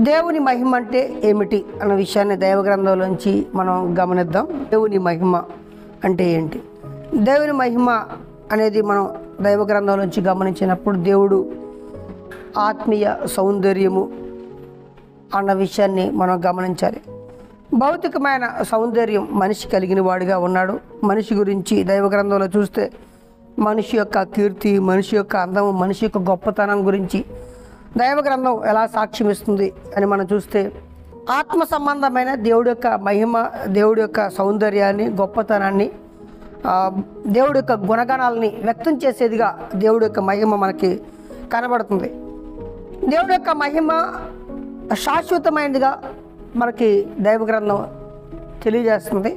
దేవుని మహిమ అంటే ఏమిటి అన్న విషయాన్ని దైవ గ్రంథంలోంచి మనం గమనిద్దాం. దేవుని మహిమ అంటే ఏంటి? దేవుని మహిమ అనేది మనం దైవ గ్రంథంలోంచి గమనించినప్పుడు దేవుడు ఆత్మీయ సౌందర్యము అన్న విషయాన్ని మనం గమనించాలి. భౌతికమైన సౌందర్యం మనిషి కలిగిన వాడిగా ఉన్నాడు. మనిషి గురించి దైవ గ్రంథంలో చూస్తే మనిషి యొక్క కీర్తి, మనిషి యొక్క అందము, మనిషి యొక్క గొప్పతనం గురించి దైవ గ్రంథం ఎలా సాక్ష్యం ఇస్తుంది అని మనం చూస్తే ఆత్మ సంబంధమైన దేవుడి యొక్క మహిమ, దేవుడి యొక్క సౌందర్యాన్ని, గొప్పతనాన్ని, దేవుడి యొక్క గుణగణాలని వ్యక్తం చేసేదిగా దేవుడి యొక్క మహిమ మనకి కనబడుతుంది. దేవుడి యొక్క మహిమ శాశ్వతమైనదిగా మనకి దైవ గ్రంథం తెలియజేస్తుంది.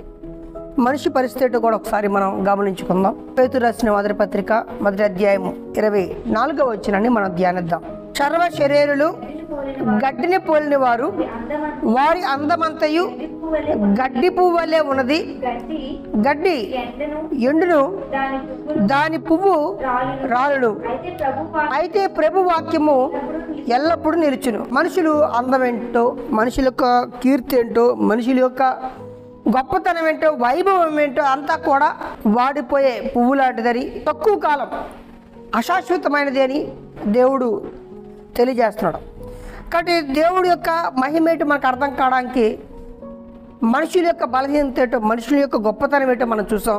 మనిషి పరిస్థితి కూడా ఒకసారి మనం గమనించుకుందాం. పేతురు రాసిన మొదటి పత్రిక 1వ అధ్యాయము 24వ వచనాన్ని మనం ధ్యానిద్దాం. సర్వ శరీరులు గడ్డిని పోలిన వారు, వారి అందమంతయు గడ్డి పువ్వు వలె ఉన్నది. గడ్డి ఎండును, దాని పువ్వు రాలును, అయితే ప్రభు వాక్యము ఎల్లప్పుడూ నిలుచును. మనుషులు అందమేంటో, మనుషుల యొక్క కీర్తి ఏంటో, మనుషుల యొక్క గొప్పతనం ఏంటో, వైభవం ఏంటో అంతా కూడా వాడిపోయే పువ్వు లాంటిదని, తక్కువ కాలం అశాశ్వతమైనది అని దేవుడు తెలియజేస్తున్నాడు. కాబట్టి దేవుడి యొక్క మహిమ ఏంటో మనకు అర్థం కావడానికి మనుషుల యొక్క బలహీనత ఏంటో, మనుషుల యొక్క గొప్పతనం ఏంటో మనం చూసాం.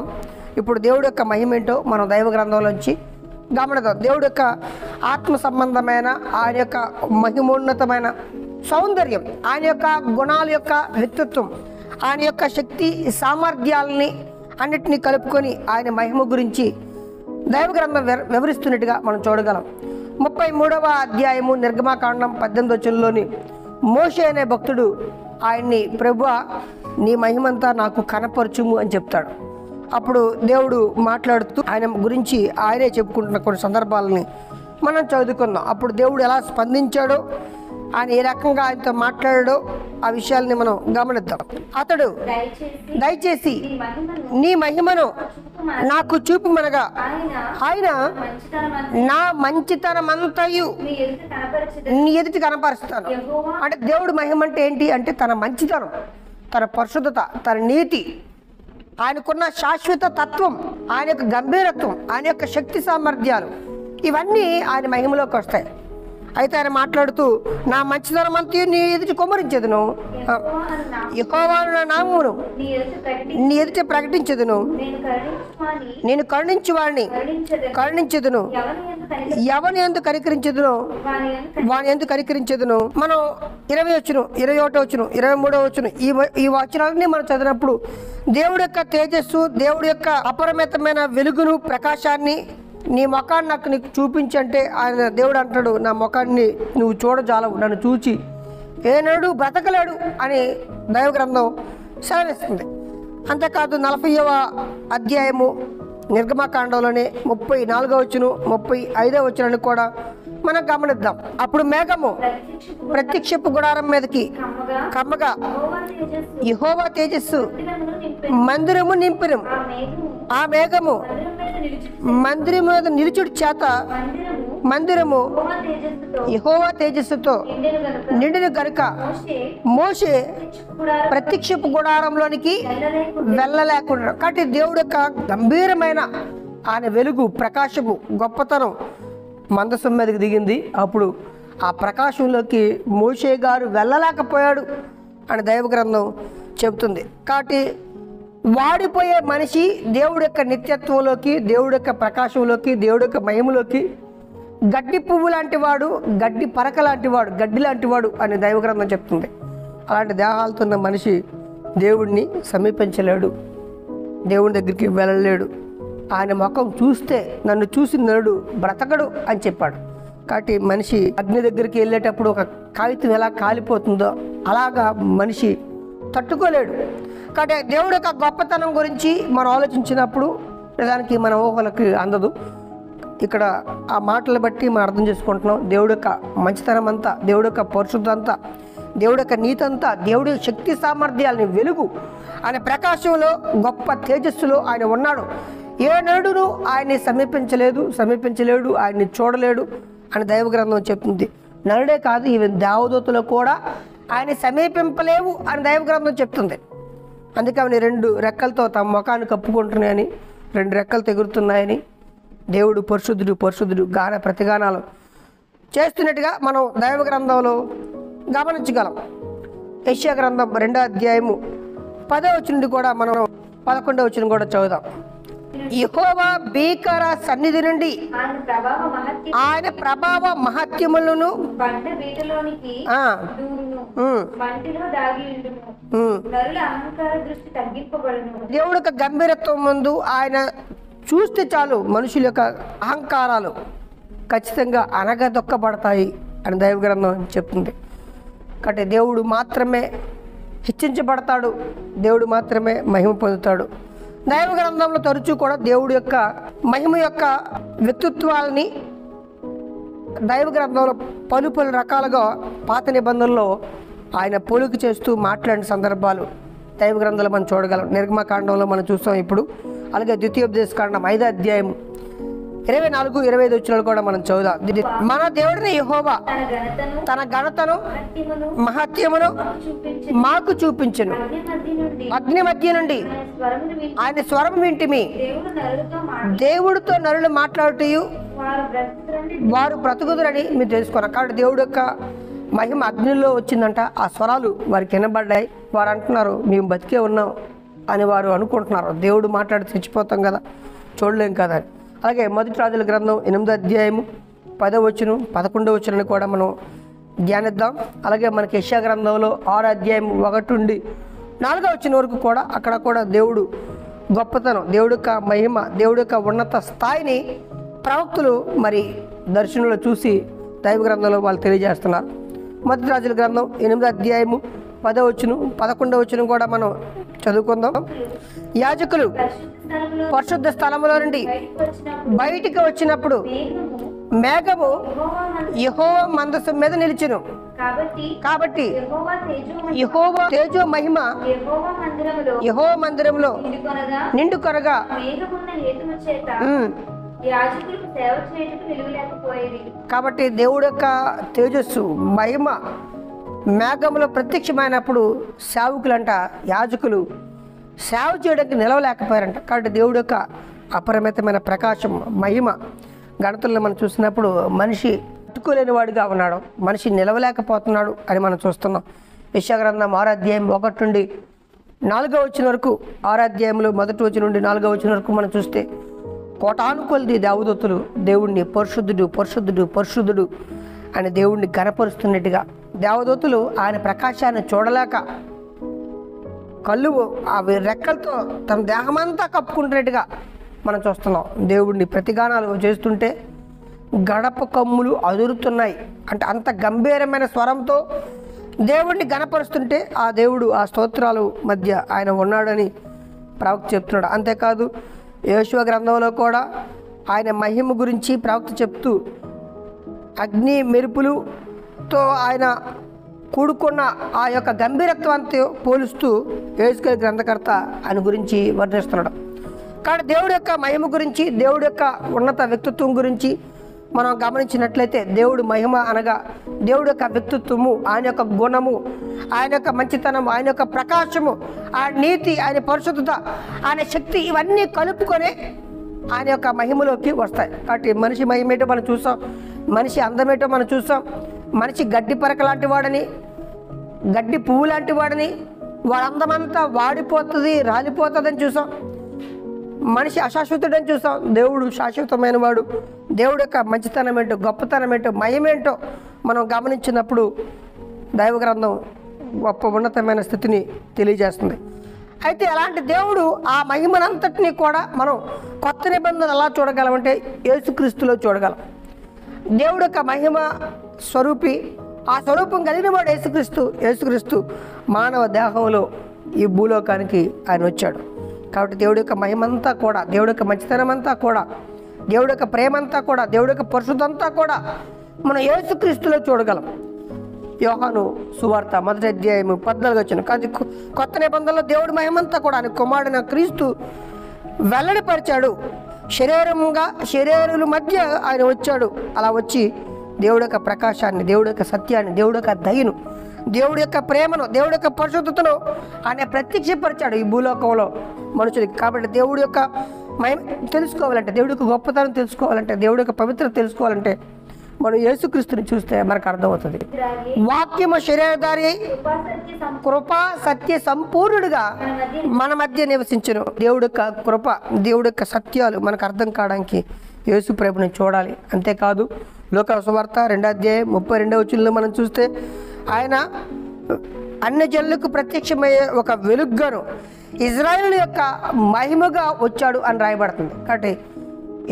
ఇప్పుడు దేవుడి యొక్క మహిమ ఏంటో మనం దైవ గ్రంథంలోంచి గమనిద్దాం. దేవుడి యొక్క ఆత్మ సంబంధమైన, ఆయన యొక్క మహిమోన్నతమైన సౌందర్యం, ఆయన యొక్క గుణాల యొక్క వ్యక్తిత్వం, ఆయన యొక్క శక్తి సామర్థ్యాలని అన్నిటినీ కలుపుకొని ఆయన మహిమ గురించి దైవ గ్రంథం వివరిస్తున్నట్టుగా మనం చూడగలం. 33వ అధ్యాయము నిర్గమాకాండం 18వ వచనంలోని మోషే అనే భక్తుడు ఆయన్ని, ప్రభువా నీ మహిమంతా నాకు కనపరచుము అని చెప్తాడు. అప్పుడు దేవుడు మాట్లాడుతూ ఆయన గురించి ఆయనే చెప్పుకుంటున్న కొన్ని సందర్భాలని మనం చదువుకుందాం. అప్పుడు దేవుడు ఎలా స్పందించాడో, ఆయన ఏ రకంగా ఆయనతో మాట్లాడాడో ఆ విషయాల్ని మనం గమనిద్దాం. అతడు, దయచేసి నీ మహిమను నాకు చూపుమనగా, ఆయన నా మంచితనమంతయు నీ ఎదుటి కనపరుస్తాను. అంటే దేవుడి మహిమ అంటే ఏంటి అంటే తన మంచితనం, తన పరిశుద్ధత, తన నీతి, ఆయనకున్న శాశ్వత తత్వం, ఆయన యొక్క గంభీరత్వం, ఆయన యొక్క శక్తి సామర్థ్యాలు ఇవన్నీ ఆయన మహిమలోకి వస్తాయి. అయితే ఆయన మాట్లాడుతూ నా మంచితనం అంతా నీ ఎదుటి కుమ్మరించదును, యెహోవా నా నామమును నీ ఎదుట ప్రకటించదును, నేను కరుణించు వాడిని కరుణించదును, ఎవని ఎందుకు కనికరించదును వాని ఎందుకు కనికరించదును. మనం 20వ వచనం, 21వ వచనం, 23వ వచనం ఈ వచనాలన్నీ మనం చదివినప్పుడు దేవుడి యొక్క తేజస్సు, దేవుడి యొక్క అపరిమితమైన వెలుగును, ప్రకాశాన్ని, నీ ముఖాన్ని నాకు నీకు చూపించంటే ఆయన దేవుడు అంటాడు, నా ముఖాన్ని నువ్వు చూడజాలవు, నన్ను చూచి ఏనాడు బ్రతకలేడు అని దైవ గ్రంథం సెలవిస్తుంది. అంతేకాదు 40వ అధ్యాయము నిర్గమకాండంలోనే 34వ వచనం, 35వ వచనాన్ని కూడా మనం గమనిద్దాం. అప్పుడు మేఘము ప్రత్యక్షపు గుడారం మీదకి కమ్మగా, యెహోవా తేజస్సు మందిరము నింపినం. ఆ మేఘము మందిరం మీద నిలుచుడి చేత మందిరము యెహోవా తేజస్సుతో నిండిన గనుక మోషే ప్రత్యక్షపు గుడారంలోనికి వెళ్ళలేకుండా. కాబట్టి దేవుడి యొక్క గంభీరమైన ఆయన వెలుగు, ప్రకాశము, గొప్పతనం మందసం మీదకి దిగింది. అప్పుడు ఆ ప్రకాశంలోకి మోషే గారు వెళ్ళలేకపోయాడు అని దైవ గ్రంథం చెబుతుంది. కాబట్టి వాడిపోయే మనిషి దేవుడి యొక్క నిత్యత్వంలోకి, దేవుడి యొక్క ప్రకాశంలోకి, దేవుడి యొక్క మహిమలోకి గడ్డి పువ్వు లాంటి వాడు, గడ్డి పరక లాంటి వాడు, గడ్డి లాంటి వాడు అని దైవ గ్రంథం చెప్తుంది. అలాంటి దేహాలతో ఉన్న మనిషి దేవుడిని సమీపించలేడు, దేవుని దగ్గరికి వెళ్ళలేడు. ఆయన ముఖం చూస్తే నన్ను చూసిన నరుడు బ్రతకడు అని చెప్పాడు. కాబట్టి మనిషి అగ్ని దగ్గరికి వెళ్ళేటప్పుడు ఒక కాగితం ఎలా కాలిపోతుందో అలాగా మనిషి తట్టుకోలేడు. కాబట్టి దేవుడి యొక్క గొప్పతనం గురించి మనం ఆలోచించినప్పుడు నిజానికి మన ఊహలకి అందదు. ఇక్కడ ఆ మాటలు బట్టి మనం అర్థం చేసుకుంటున్నాం. దేవుడి యొక్క మంచితనం అంతా, దేవుడి యొక్క పరిశుద్ధత అంతా, దేవుడి యొక్క నీతి అంతా, దేవుడి శక్తి సామర్థ్యాలని, వెలుగు, ఆయన ప్రకాశంలో, గొప్ప తేజస్సులో ఆయన ఉన్నాడు. ఏ నరుడును ఆయన్ని సమీపించలేడు, ఆయన్ని చూడలేడు అని దైవ గ్రంథం చెప్తుంది. నరుడే కాదు, ఈవెన్ దేవదూతలు కూడా ఆయన సమీపింపలేవు అని దైవ గ్రంథం చెప్తుంది. అందుకే అవి 2 రెక్కలతో తమ ముఖాన్ని కప్పుకుంటున్నాయని, 2 రెక్కలు ఎగురుతున్నాయని, దేవుడు పరిశుద్ధుడు పరిశుద్ధుడు గాన ప్రతిగానాలు చేస్తున్నట్టుగా మనం దైవ గ్రంథంలో గమనించగలం. యెషయా గ్రంథం 2వ అధ్యాయము 10వ వచనం కూడా మనం 11వ వచనం కూడా చదువుదాం. యెహోవా భీకర సన్నిధి నుండి ఆయన ప్రభావ మహత్యములను దేవుడి యొక్క గంభీరత్వం ముందు ఆయన చూస్తే చాలు మనుషుల యొక్క అహంకారాలు ఖచ్చితంగా అనగదొక్కబడతాయి అని దైవ గ్రంథం చెప్తుంది. కాబట్టి దేవుడు మాత్రమే హెచ్చించబడతాడు, దేవుడు మాత్రమే మహిమ పొందుతాడు. దైవ గ్రంథంలో తరచూ కూడా దేవుడి యొక్క మహిమ యొక్క వ్యక్తిత్వాలని దైవ గ్రంథంలో పలు రకాలుగా పాత నిబంధనలో ఆయన పోలిక చేస్తూ మాట్లాడిన సందర్భాలు దైవ గ్రంథంలో మనం చూడగలం. నిర్గమకాండంలో మనం చూస్తాం ఇప్పుడు. అలాగే ద్వితీయోపదేశకాండం 5వ అధ్యాయం 24-25 వచనాలు కూడా మనం చదువుదాం. మన దేవుడిని యెహోవా తన ఘనతను మహత్యమును మాకు చూపించెను. అగ్ని మధ్య నుండి ఆయన స్వరం వింటిమి. దేవుడితో నరులు మాట్లాడుతూ వారు బ్రతుకుదురని మీరు తెలుసుకున్నారు. కాబట్టి దేవుడు యొక్క మహిమ అగ్నిలో వచ్చిందంట. ఆ స్వరాలు వారికి వినబడ్డాయి. వారు అంటున్నారు మేము బతికే ఉన్నాం అని వారు అనుకుంటున్నారు. దేవుడు మాట్లాడి చచ్చిపోతాం కదా, చూడలేం కదా అని. అలాగే మొదటి రాజుల గ్రంథం 8వ అధ్యాయము 10వ వచనం 11వ వచనాన్ని కూడా మనం ధ్యానిద్దాం. అలాగే మనకి యెషయా గ్రంథంలో 6వ అధ్యాయం 1 నుండి 4వ వచనం వరకు కూడా అక్కడ కూడా దేవుడు గొప్పతనం, దేవుడి యొక్క మహిమ, దేవుడి యొక్క ఉన్నత స్థాయిని ప్రవక్తులు మరి దర్శనంలో చూసి దైవ గ్రంథంలో వాళ్ళు తెలియజేస్తున్నారు. మొదటి రాజుల గ్రంథం 8వ అధ్యాయము 10వ వచనం 11వ వచనం కూడా మనం చదువుకుందాం. యాజకులు పరిశుద్ధ స్థలములో నుండి బయటికి వచ్చినప్పుడు మేఘము యెహోవా మందసం మీద నిలిచెను. కాబట్టి యెహోవా తేజో మహిమ యెహోవా మందిరంలో నిండుకొనగా కాబట్టి దేవుడి యొక్క తేజస్సు మహిమ మేఘంలో ప్రత్యక్షమైనప్పుడు సేవకులంట, యాజకులు సేవ చేయడానికి నిలవలేకపోయారంట. కాబట్టి దేవుడి యొక్క అపరిమితమైన ప్రకాశం మహిమ గణతల్లో మనం చూసినప్పుడు మనిషి తట్టుకోలేని వాడిగా ఉన్నాడు, మనిషి నిలవలేకపోతున్నాడు అని మనం చూస్తున్నాం. యెషయా గ్రంథం 6వ అధ్యాయం 1 నుండి 4వ వచనం వరకు, 6వ అధ్యాయంలో 1వ వచనం నుండి 4వ వచనం వరకు మనం చూస్తే కోటాను కొలది దేవదూతలు దేవుణ్ణి పరిశుద్ధుడు పరిశుద్ధుడు పరిశుద్ధుడు అని దేవుణ్ణి గణపరుస్తున్నట్టుగా, దేవదూతలు ఆయన ప్రకాశాన్ని చూడలేక కళ్ళు అవి రెక్కలతో తన దేహమంతా కప్పుకుంటున్నట్టుగా మనం చూస్తున్నాం. దేవుడిని ప్రతిగానాలు చేస్తుంటే గడప కమ్ములు అదురుతున్నాయి. అంటే అంత గంభీరమైన స్వరంతో దేవుడిని గణపరుస్తుంటే ఆ దేవుడు ఆ స్తోత్రాలు మధ్య ఆయన ఉన్నాడని ప్రవక్త చెప్తున్నాడు. అంతేకాదు యోషువ గ్రంథంలో కూడా ఆయన మహిమ గురించి ప్రవక్త చెప్తూ అగ్ని మెరుపులతో ఆయన కూడుకున్న ఆ యొక్క గంభీరత్వంతో పోలుస్తూ యెహెజ్కేలు గ్రంథకర్త ఆయన గురించి వర్ణిస్తున్నాడు. కాబట్టి దేవుడి యొక్క మహిమ గురించి, దేవుడి యొక్క ఉన్నత వ్యక్తిత్వం గురించి మనం గమనించినట్లయితే దేవుడు మహిమ అనగా దేవుడి యొక్క వ్యక్తిత్వము, ఆయన యొక్క గుణము, ఆయన యొక్క మంచితనము, ఆయన యొక్క ప్రకాశము, ఆయన నీతి, ఆయన పరిశుద్ధత, ఆయన శక్తి ఇవన్నీ కలుపుకొని ఆయన యొక్క మహిమలోకి వస్తాయి. కాబట్టి మనిషి మహిమ ఏంటో మనం చూసాం, మనిషి అందమేటో మనం చూసాం. మనిషి గడ్డి పరక లాంటి వాడని, గడ్డి పువ్వు లాంటి వాడని, వాడి అందమంతా వాడిపోతుంది రాలిపోతుందని చూసాం. మనిషి అశాశ్వతుడని చూసాం. దేవుడు శాశ్వతమైన వాడు. దేవుడు యొక్క మంచితనం ఏంటో, గొప్పతనం ఏంటో, మహిమేంటో మనం గమనించినప్పుడు దైవ గ్రంథం గొప్ప ఉన్నతమైన స్థితిని తెలియజేస్తుంది. అయితే అలాంటి దేవుడు ఆ మహిమనంతటినీ కూడా మనం కొత్త నిబంధనలు ఎలా చూడగలమంటే యేసుక్రీస్తులో చూడగలం. దేవుడు యొక్క మహిమ స్వరూపి, ఆ స్వరూపం కలిగిన వాడు యేసుక్రీస్తు. యేసుక్రీస్తు మానవ దేహంలో ఈ భూలోకానికి ఆయన వచ్చాడు. కాబట్టి దేవుడి యొక్క మహిమంతా కూడా, దేవుడి యొక్క మంచితనం అంతా కూడా, దేవుడి యొక్క ప్రేమంతా కూడా, దేవుడి యొక్క పరిశుద్ధంతా కూడా మనం యేసుక్రీస్తులో చూడగలం. యోహాను సువార్త 1వ అధ్యాయం 14వ వచనం. కానీ కొత్త నిబంధనలో దేవుడి మహిమంతా కూడా ఆయన కుమారుడైన క్రీస్తు వెల్లడిపరిచాడు. శరీరుల మధ్య ఆయన వచ్చాడు. అలా వచ్చి దేవుడి యొక్క ప్రకాశాన్ని, దేవుడి యొక్క సత్యాన్ని, దేవుడి యొక్క దయను, దేవుడి యొక్క ప్రేమను, దేవుడి యొక్క పరిశుద్ధతను ఆయన ప్రత్యక్షపరిచాడు ఈ భూలోకంలో మనుషులకి. కాబట్టి దేవుడి యొక్క మహిమ తెలుసుకోవాలంటే, దేవుడి యొక్క గొప్పతనం తెలుసుకోవాలంటే, దేవుడి యొక్క పవిత్రత తెలుసుకోవాలంటే మనం యేసుక్రీస్తుని చూస్తే మనకు అర్థమవుతుంది. వాక్యము శరీరధారి కృపా సత్య సంపూర్ణుడిగా మన మధ్య నివసించును. దేవుడి యొక్క కృప, దేవుడి యొక్క సత్యాలు మనకు అర్థం కావడానికి యేసు ప్రభుని చూడాలి. అంతేకాదు లోక సువార్త 2:32 మనం చూస్తే ఆయన అన్ని జనులకు ప్రత్యక్షమయ్యే ఒక వెలుగుగాను ఇజ్రాయేలు యొక్క మహిమగా వచ్చాడు అని రాయబడుతుంది. కాబట్టి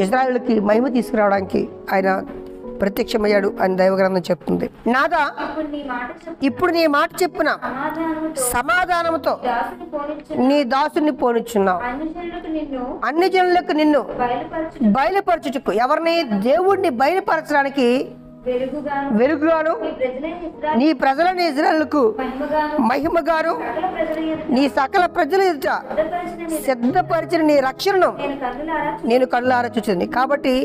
ఇజ్రాయేలుకి మహిమ తీసుకురావడానికి ఆయన ప్రత్యక్షమయ్యాడు అని దైవగ్రంథం చెప్తుంది. నాదా ఇప్పుడు నీ మాట చెప్పిన సమాధానంతో నీ దాసుని పోనిచ్చున్నావు. అన్ని జనులకు నిన్ను బయలుపరచుటకు, ఎవరిని? దేవుడిని బయలుపరచడానికి వెలుగుగాను నీ ప్రజలని ఇజ్రాయేలుకు మహిమగాను నీ సకల ప్రజల ఎదుట సిద్ధపరిచిన నీ రక్షణను నేను కళ్ళారా చూచింది. కాబట్టి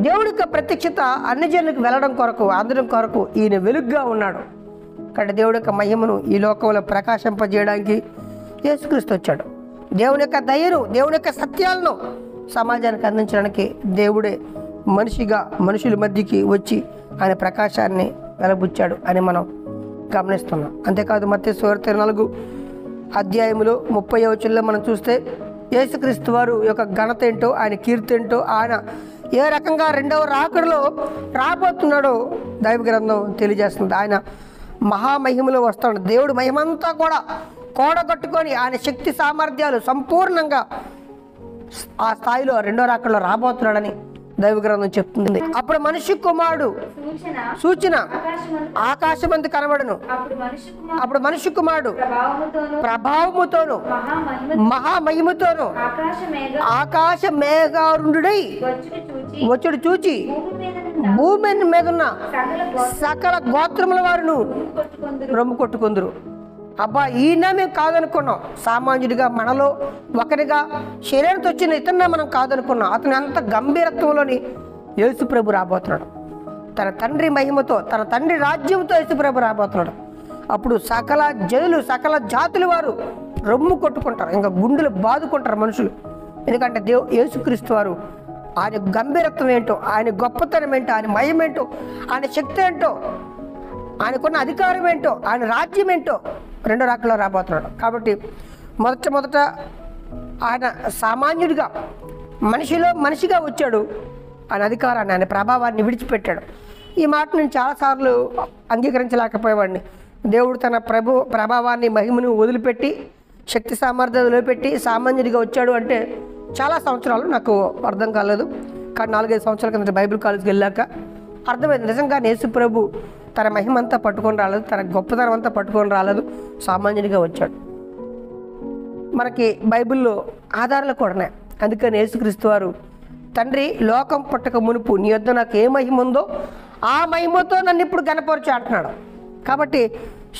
దేవుడి యొక్క ప్రత్యక్షత అన్ని జనులకు వెళ్ళడం కొరకు, అందడం కొరకు ఈయన వెలుగుగా ఉన్నాడు. కాబట్టి దేవుడి యొక్క మహిమను ఈ లోకంలో ప్రకాశింపజేయడానికి యేసుక్రీస్తు వచ్చాడు. దేవుని యొక్క దయను, దేవుని యొక్క సత్యాలను సమాజానికి అందించడానికి దేవుడే మనిషిగా మనుషుల మధ్యకి వచ్చి ఆయన ప్రకాశాన్ని వెలబుచ్చాడు అని మనం గమనిస్తున్నాం. అంతేకాదు మత్తయి సువార్త 4:30 మనం చూస్తే యేసుక్రీస్తు వారు యొక్క ఘనత ఏంటో, ఆయన కీర్తి ఏంటో, ఆయన ఏ రకంగా రెండవ రాకడలో రాబోతున్నాడో దైవ గ్రంథం తెలియజేస్తుంది. ఆయన మహామహిమలో వస్తాడు. దేవుడు మహిమంతా కూడా కూడగట్టుకొని ఆయన శక్తి సామర్థ్యాలు సంపూర్ణంగా ఆ స్థాయిలో రెండో రాకడలో రాబోతున్నాడని దైవ గ్రంథం చెప్తుంది. అప్పుడు మనిషి కుమారుడు సూచన ఆకాశమందు కనబడును. అప్పుడు మనిషి కుమారుడు ప్రభావముతోను మహామహిమతోను ఆకాశ మేఘారుండుడై వచ్చుడు చూచి భూమి మీద ఉన్న సకల గోత్రముల వారును రొమ్ము కొట్టుకుందరు. అబ్బా, ఈయన మేము కాదనుకున్నాం. సామాన్యుడిగా మనలో ఒకరిగా శరీరంతో వచ్చిన ఇతరునే మనం కాదనుకున్నాం. అతను అంత గంభీరత్వంలోని యేసు ప్రభు రాబోతున్నాడు. తన తండ్రి మహిమతో, తన తండ్రి రాజ్యంతో యేసు ప్రభు రాబోతున్నాడు. అప్పుడు సకల జనులు, సకల జాతుల వారు రొమ్ము కొట్టుకుంటారు, ఇంకా గుండెలు బాదుకుంటారు మనుషులు. ఎందుకంటే యేసుక్రీస్తు వారు ఆయన గంభీరత్వం ఏంటో, ఆయన గొప్పతనం ఏంటో, ఆయన మహిమ ఏంటో, ఆయన శక్తి ఏంటో, ఆయనకున్న అధికారం ఏంటో, ఆయన రాజ్యం ఏంటో రెండో రాకడలో రాబోతున్నాడు. కాబట్టి మొదట ఆయన సామాన్యుడిగా మనిషిగా వచ్చాడు. ఆయన అధికారాన్ని, ఆయన ప్రభావాన్ని విడిచిపెట్టాడు. ఈ మాట నేను చాలాసార్లు అంగీకరించలేకపోయేవాడిని. దేవుడు తన ప్రభావాన్ని, మహిమను వదిలిపెట్టి, శక్తి సామర్థ్యాలు వదిలిపెట్టి సామాన్యుడిగా వచ్చాడు అంటే చాలా సంవత్సరాలు నాకు అర్థం కాలేదు. కానీ 4-5 సంవత్సరాల కింద బైబిల్ కాలేజ్కి వెళ్ళాక అర్థమైంది. నిజంగా యేసు ప్రభు తన మహిమ అంతా పట్టుకొని రాలేదు, తన గొప్పతనం అంతా పట్టుకొని రాలేదు, సామాన్యుడిగా వచ్చాడు. మనకి బైబిల్లో ఆధారాలు కూడా. అందుకని యేసుక్రీస్తు వారు తండ్రి లోకం పుట్టక మునుపు నీ యొద్ద నాకు ఏ మహిమ ఉందో ఆ మహిమతో నన్ను ఇప్పుడు గణపరచు అంటున్నాడు. కాబట్టి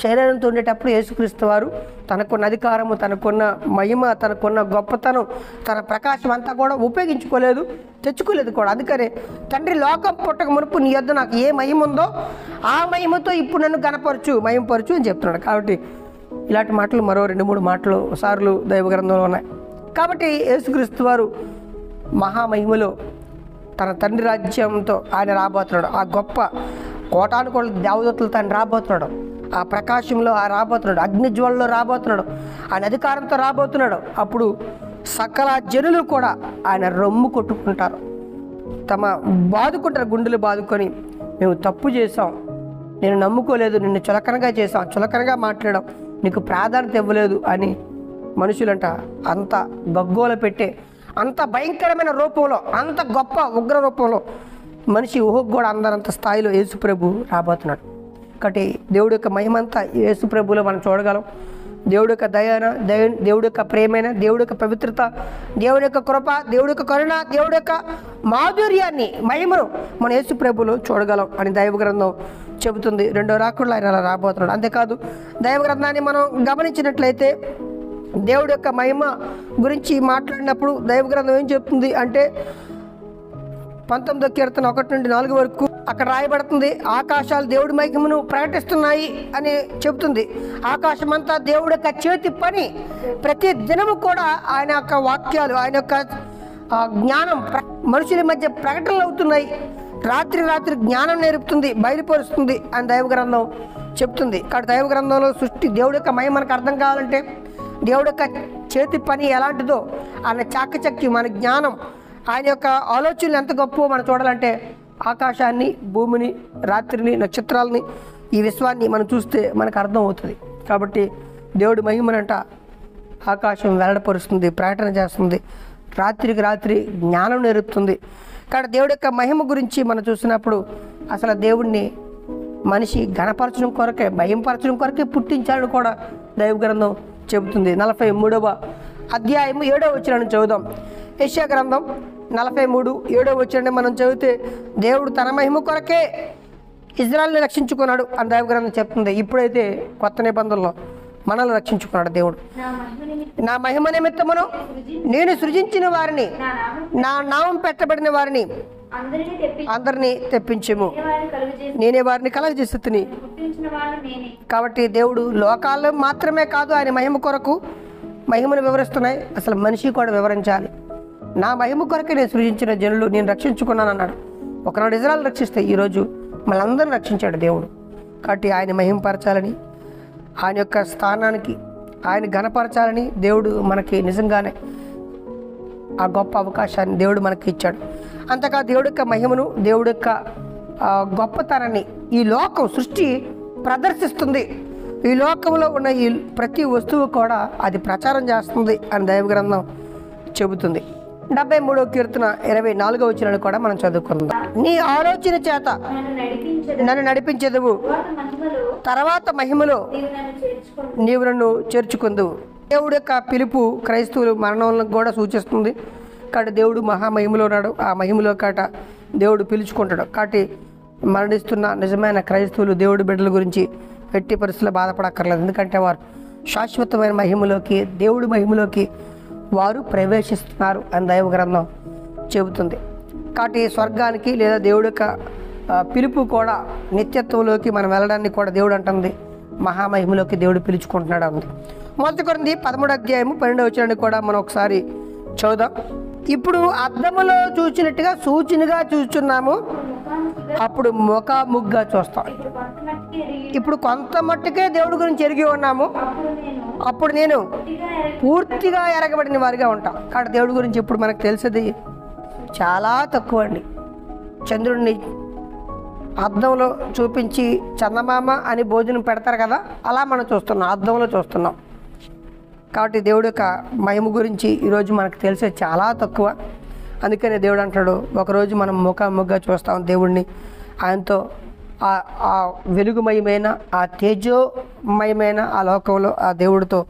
శరీరంతో ఉండేటప్పుడు యేసుక్రీస్తు వారు తనకున్న అధికారము, తనకున్న మహిమ, తనకున్న గొప్పతనం, తన ప్రకాశం అంతా కూడా ఉపయోగించుకోలేదు, తెచ్చుకోలేదు కూడా. అందుకనే తండ్రి లోకం పుట్టక మునుపు నీ యొద్ద నాకు ఏ మహిమ ఉందో ఆ మహిమతో ఇప్పుడు నన్ను గణపరచు, మహిమపరచు అని చెప్తున్నాడు. కాబట్టి ఇలాంటి మాటలు మరో 2-3 సార్లు దైవ గ్రంథంలో ఉన్నాయి. కాబట్టి యేసుక్రీస్తు వారు మహామహిమలో తన తండ్రి రాజ్యంతో ఆయన రాబోతున్నాడు. ఆ గొప్ప కోటానుకోట్ల దేవదూతలతో ఆయన రాబోతున్నాడు. ఆ ప్రకాశంలో ఆ రాబోతున్నాడు, అగ్నిజ్వాలలో రాబోతున్నాడు, ఆయన అధికారంతో రాబోతున్నాడు. అప్పుడు సకల జనులు కూడా ఆయన రొమ్ము కొట్టుకుంటారు, బాదుకుంటారు, గుండెలు బాదుకొని మేము తప్పు చేసాం, నేను నమ్ముకోలేదు, నిన్ను చులకనగా చేసాం, చులకనగా మాట్లాడాం, నీకు ప్రాధాన్యత ఇవ్వలేదు అని మనుషులంట అంత గగ్గోల పెట్టే, అంత భయంకరమైన రూపంలో, అంత గొప్ప ఉగ్ర రూపంలో మనిషి ఊహకు కూడా అందరంత స్థాయిలో యేసు ప్రభు రాబోతున్నాడు. కాబట్టి దేవుడి యొక్క మహిమంతా యేసు ప్రభులో మనం చూడగలం. దేవుడి యొక్క దయన, దేవుడి యొక్క ప్రేమైన, దేవుడి యొక్క పవిత్రత, దేవుడి యొక్క కృప, దేవుడి యొక్క కరుణ, దేవుడి యొక్క మాధుర్యాన్ని, మహిమను మన యేసు ప్రభులో చూడగలం అని దైవ గ్రంథం చెబుతుంది. రెండో రాకడలో ఆయన అలా రాబోతున్నాడు. అంతేకాదు దైవ గ్రంథాన్ని మనం గమనించినట్లయితే దేవుడి యొక్క మహిమ గురించి మాట్లాడినప్పుడు దైవ గ్రంథం ఏం చెప్తుంది అంటే 19వ కీర్తన 1-4 వరకు అక్కడ రాయబడుతుంది, ఆకాశాలు దేవుడి మహిమను ప్రకటిస్తున్నాయి అని చెబుతుంది. ఆకాశమంతా దేవుడి యొక్క చేతి పని. ప్రతి దినము కూడా ఆయన యొక్క వాక్యాలు, ఆయన యొక్క జ్ఞానం మనుషుల మధ్య ప్రకటనలు అవుతున్నాయి. రాత్రి రాత్రి జ్ఞానం నేర్పుతుంది, బయలుపరుస్తుంది అని దైవ గ్రంథం చెప్తుంది. ఇక్కడ దైవ గ్రంథంలో సృష్టి దేవుడి యొక్క మహిమ మనకు అర్థం కావాలంటే దేవుడి యొక్క చేతి పని ఎలాంటిదో, ఆయన చాకచక్యం, మన జ్ఞానం, ఆయన యొక్క ఆలోచనలు ఎంత గొప్పో మనం చూడాలంటే ఆకాశాన్ని, భూమిని, రాత్రిని, నక్షత్రాలని, ఈ విశ్వాన్ని మనం చూస్తే మనకు అర్థం అవుతుంది. కాబట్టి దేవుడి మహిమనంట ఆకాశం వెల్లడపరుస్తుంది, ప్రకటన చేస్తుంది, రాత్రికి రాత్రి జ్ఞానం నేర్పుతుంది. ఇక్కడ దేవుడి యొక్క మహిమ గురించి మనం చూసినప్పుడు అసలు దేవుడిని మనిషి ఘనపరచడం కొరకే, భయంపరచడం కొరకే పుట్టించాలని కూడా దైవ గ్రంథం చెబుతుంది. 43వ అధ్యాయము 7వ వచనాన్ని చదువుదాం. యెషయా గ్రంథం 43 7వ వచనాన్ని మనం చదివితే దేవుడు తన మహిమ కొరకే ఇజ్రాయెల్ని రక్షించుకున్నాడు అని దైవ గ్రంథం చెప్తుంది. ఇప్పుడైతే కొత్త నిబంధనలో మనల్ని రక్షించుకున్నాడు దేవుడు. నా మహిమ నిమిత్తమును నేను సృజించిన వారిని, నా నామం పెట్టబడిన వారిని అందరినీ తెప్పించము, నేనే వారిని కలగజేస్తుని. కాబట్టి దేవుడు లోకాల్లో మాత్రమే కాదు ఆయన మహిమ కొరకు మహిమను వివరిస్తున్నాయి, అసలు మనిషి కూడా వివరించాలి. నా మహిమ కొరకే నేను సృజించిన జనులు నేను రక్షించుకున్నాను అన్నాడు. ఒకనాడు ఇజ్రాయెల్ రక్షిస్తే ఈరోజు మనందరిని రక్షించాడు దేవుడు. కాబట్టి ఆయన మహిమపరచాలని, ఆయన యొక్క స్థానానికి ఆయన ఘనపరచాలని దేవుడు మనకి నిజంగానే ఆ గొప్ప అవకాశాన్ని దేవుడు మనకి ఇచ్చాడు. అంతగా దేవుడి యొక్క మహిమను, దేవుడి యొక్క గొప్పతనాన్ని ఈ లోకం సృష్టి ప్రదర్శిస్తుంది. ఈ లోకంలో ఉన్న ఈ ప్రతి వస్తువు కూడా అది ప్రచారం చేస్తుంది అని దైవ గ్రంథం చెబుతుంది. 73వ కీర్తన 24వ వచనాన్ని కూడా మనం చదువుకుందాం. నీ ఆలోచన చేత నన్ను నడిపించెదవు, తర్వాత మహిమలో నీవు నన్ను చేర్చుకుందువు. దేవుడి యొక్క పిలుపు క్రైస్తవులు మరణంలో కూడా సూచిస్తుంది. కాబట్టి దేవుడు మహామహిమలో ఉన్నాడు, ఆ మహిమలో కాట దేవుడు పిలుచుకుంటాడు. కాబట్టి మరణిస్తున్న నిజమైన క్రైస్తవులు దేవుడి బిడ్డల గురించి ఎట్టి పరిస్థితుల్లో బాధపడక్కర్లేదు. ఎందుకంటే వారు శాశ్వతమైన మహిమలోకి, దేవుడి మహిమలోకి వారు ప్రవేశిస్తున్నారు అని దైవ గ్రంథం చెబుతుంది. కాబట్టి స్వర్గానికి లేదా దేవుడి యొక్క పిలుపు కూడా నిత్యత్వంలోకి మనం వెళ్ళడానికి కూడా దేవుడు అంటుంది మహామహిమలోకి దేవుడు పిలుచుకుంటున్నాడు అంది. 1 కొరింథీ 13వ అధ్యాయము 12వ వచనాన్ని కూడా మనం ఒకసారి చూద్దాం. ఇప్పుడు అద్దములో చూసినట్టుగా సూచనగా చూస్తున్నాము, అప్పుడు ముఖాముగ్గా చూస్తాం. ఇప్పుడు కొంత మట్టుకే దేవుడి గురించి ఎరిగి ఉన్నాము, అప్పుడు నేను పూర్తిగా ఎరగబడిన వారిగా ఉంటాం. కాబట్టి దేవుడి గురించి ఇప్పుడు మనకు తెలిసేది చాలా తక్కువ అండి. చంద్రుడిని అద్దంలో చూపించి చందమామ అని భోజనం పెడతారు కదా, అలా మనం చూస్తున్నాం, అద్దంలో చూస్తున్నాం. కాబట్టి దేవుడి యొక్క మహిమ గురించి ఈరోజు మనకు తెలిసేది చాలా తక్కువ. అందుకనే దేవుడు అంటాడు, ఒకరోజు మనం ముఖాముగ్గా చూస్తాం దేవుడిని. ఆయనతో ఆ వెలుగుమయమైన, ఆ తేజోమయమైన ఆ లోకంలో ఆ దేవుడితో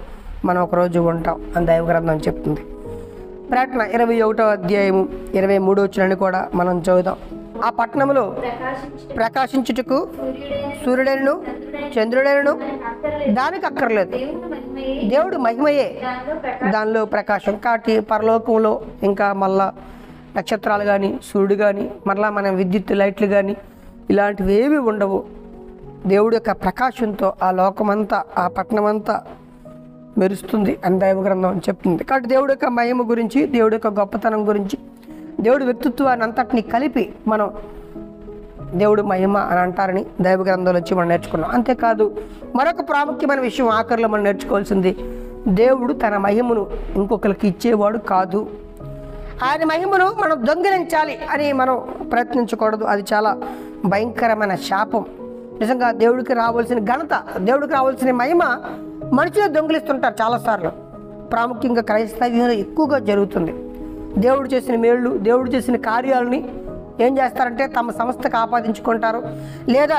మనం ఒకరోజు ఉంటాం అని దైవ గ్రంథం చెప్తుంది. ప్రకటన 21వ అధ్యాయము 23వ వచనాన్ని కూడా మనం చదువుదాం. ఆ పట్టణంలో ప్రకాశించుటకు సూర్యుడైనను చంద్రుడైనను దానికి అక్కర్లేదు, దేవుడు మహిమయే దానిలో ప్రకాశం. కాబట్టి పరలోకంలో ఇంకా మళ్ళా నక్షత్రాలు కానీ, సూర్యుడు కానీ, మరలా మన విద్యుత్ లైట్లు కానీ ఇలాంటివి ఏవి ఉండవు. దేవుడి యొక్క ప్రకాశంతో ఆ లోకమంతా, ఆ పట్టణమంతా మెరుస్తుంది అని దైవ గ్రంథం చెప్తుంది. కాబట్టి దేవుడి యొక్క మహిమ గురించి, దేవుడి యొక్క గొప్పతనం గురించి, దేవుడి వ్యక్తిత్వాన్ని అంతటిని కలిపి మనం దేవుడు మహిమ అని అంటారని దైవ గ్రంథంలో వచ్చి మనం నేర్చుకున్నాం. అంతేకాదు మరొక ప్రాముఖ్యమైన విషయం ఆఖరిలో మనం నేర్చుకోవాల్సింది, దేవుడు తన మహిమను ఇంకొకరికి ఇచ్చేవాడు కాదు. ఆయన మహిమను మనం దొంగిలించాలి అని మనం ప్రయత్నించకూడదు. అది చాలా భయంకరమైన శాపం. నిజంగా దేవుడికి రావాల్సిన ఘనత, దేవుడికి రావాల్సిన మహిమ మనుషులు దొంగిలిస్తుంటారు చాలాసార్లు. ప్రాముఖ్యంగా క్రైస్తవ్యంలో ఎక్కువగా జరుగుతుంది. దేవుడు చేసిన మేళ్ళు, దేవుడు చేసిన కార్యాలని ఏం చేస్తారంటే తమ సంస్థకు ఆపాదించుకుంటారు, లేదా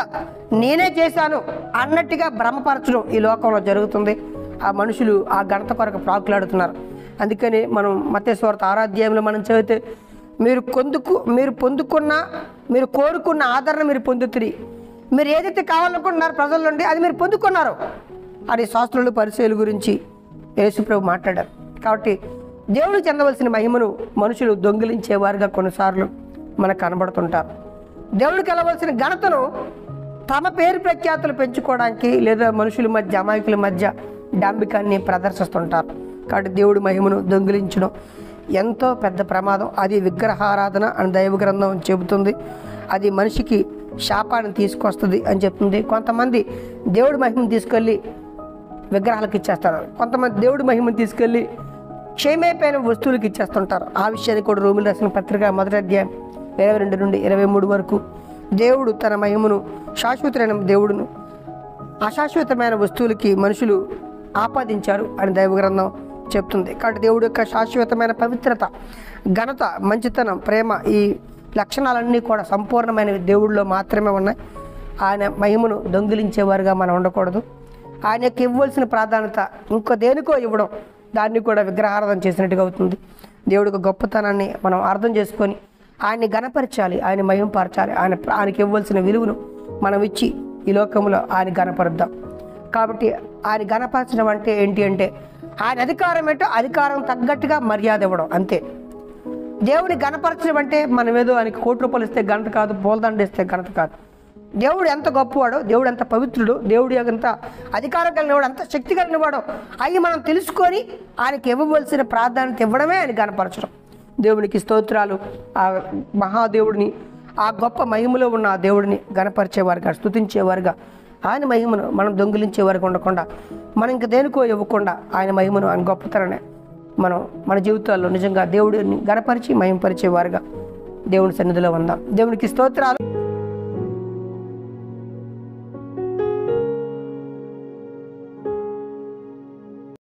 నేనే చేశాను అన్నట్టుగా భ్రమపరచడం ఈ లోకంలో జరుగుతుంది. ఆ మనుషులు ఆ ఘనత కొరకు ప్రాకులాడుతున్నారు. అందుకని మనం మత్తయి సువార్త 6వ అధ్యాయంలో మనం చదివితే, మీరు పొందుకున్న, మీరు కోరుకున్న ఆదరణ మీరు పొందుతురి, మీరు ఏదైతే కావాలనుకుంటున్నారో ప్రజల నుండి అది మీరు పొందుకున్నారు అని శాస్త్రులు పరిచయాల గురించి యేసుప్రభు మాట్లాడారు. కాబట్టి దేవుడికి చెందవలసిన మహిమను మనుషులు దొంగిలించేవారుగా కొన్నిసార్లు మనకు కనబడుతుంటారు. దేవుడికి వెళ్ళవలసిన ఘనతను తమ పేరు ప్రఖ్యాతులు పెంచుకోవడానికి లేదా మనుషుల మధ్య అమాయకుల మధ్య డాంబికాన్ని ప్రదర్శిస్తుంటారు. కాబట్టి దేవుడి మహిమను దొంగిలించడం ఎంతో పెద్ద ప్రమాదం. అది విగ్రహారాధన అని దైవ గ్రంథం చెబుతుంది. అది మనిషికి శాపాన్ని తీసుకొస్తుంది అని చెప్తుంది. కొంతమంది దేవుడి మహిమను తీసుకెళ్ళి విగ్రహాలకు ఇచ్చేస్తారు. కొంతమంది దేవుడి మహిమను తీసుకెళ్ళి క్షయమైపోయిన వస్తువులకు ఇచ్చేస్తుంటారు. ఆ విషయాన్ని కూడా రోమిలు రాసిన పత్రిక 1వ అధ్యాయం 22 నుండి 23 వరకు దేవుడు తన మహిమను శాశ్వతమైన దేవుడును అశాశ్వతమైన వస్తువులకి మనుషులు ఆపాదించారు అని దైవ గ్రంథం చెప్తుంది. కాబట్టి దేవుడి యొక్క శాశ్వతమైన పవిత్రత, ఘనత, మంచితనం, ప్రేమ, ఈ లక్షణాలన్నీ కూడా సంపూర్ణమైనవి దేవుడిలో మాత్రమే ఉన్నాయి. ఆయన మహిమను దొంగిలించేవారుగా మనం ఉండకూడదు. ఆయనకి ఇవ్వాల్సిన ప్రాధాన్యత ఇంకో దేనికో ఇవ్వడం దాన్ని కూడా విగ్రహారాధన చేసినట్టుగా అవుతుంది. దేవుడికి గొప్పతనాన్ని మనం అర్థం చేసుకొని ఆయన్ని ఘనపరచాలి, ఆయన మహిమపరచాలి. ఆయనకి ఇవ్వాల్సిన విలువను మనం ఇచ్చి ఈ లోకంలో ఆయన ఘనపరుద్దాం. కాబట్టి ఆయన ఘనపరచడం అంటే ఏంటి అంటే ఆయన అధికారం ఏంటో అధికారం తగ్గట్టుగా మర్యాద ఇవ్వడం అంతే. దేవుని ఘనపరచడం అంటే మనం ఏదో ఆయనకి ₹1,00,000 ఇస్తే ఘనత కాదు, పూలదండ ఇస్తే ఘనత కాదు. దేవుడు ఎంత గొప్పవాడో, దేవుడు ఎంత పవిత్రుడు, దేవుడు ఎంత అధికారం కలిగినవాడు, ఎంత శక్తి కలిగినవాడో అవి మనం తెలుసుకొని ఆయనకి ఇవ్వవలసిన ప్రాధాన్యత ఇవ్వడమే ఆయన ఘనపరచడం. దేవునికి స్తోత్రాలు. ఆ మహాదేవుడిని, ఆ గొప్ప మహిమలో ఉన్న ఆ దేవుడిని ఘనపరిచేవారుగా, స్తుతించేవారుగా, ఆయన మహిమను మనం దొంగిలించేవారుగా ఉండకుండా, మనం ఇంక దేనికో ఇవ్వకుండా ఆయన మహిమను, ఆయన గొప్పతనాన్ని మనం మన జీవితాల్లో నిజంగా దేవుడిని ఘనపరిచి మహిమపరిచేవారుగా దేవుని సన్నిధిలో ఉందాం. దేవునికి స్తోత్రాలు.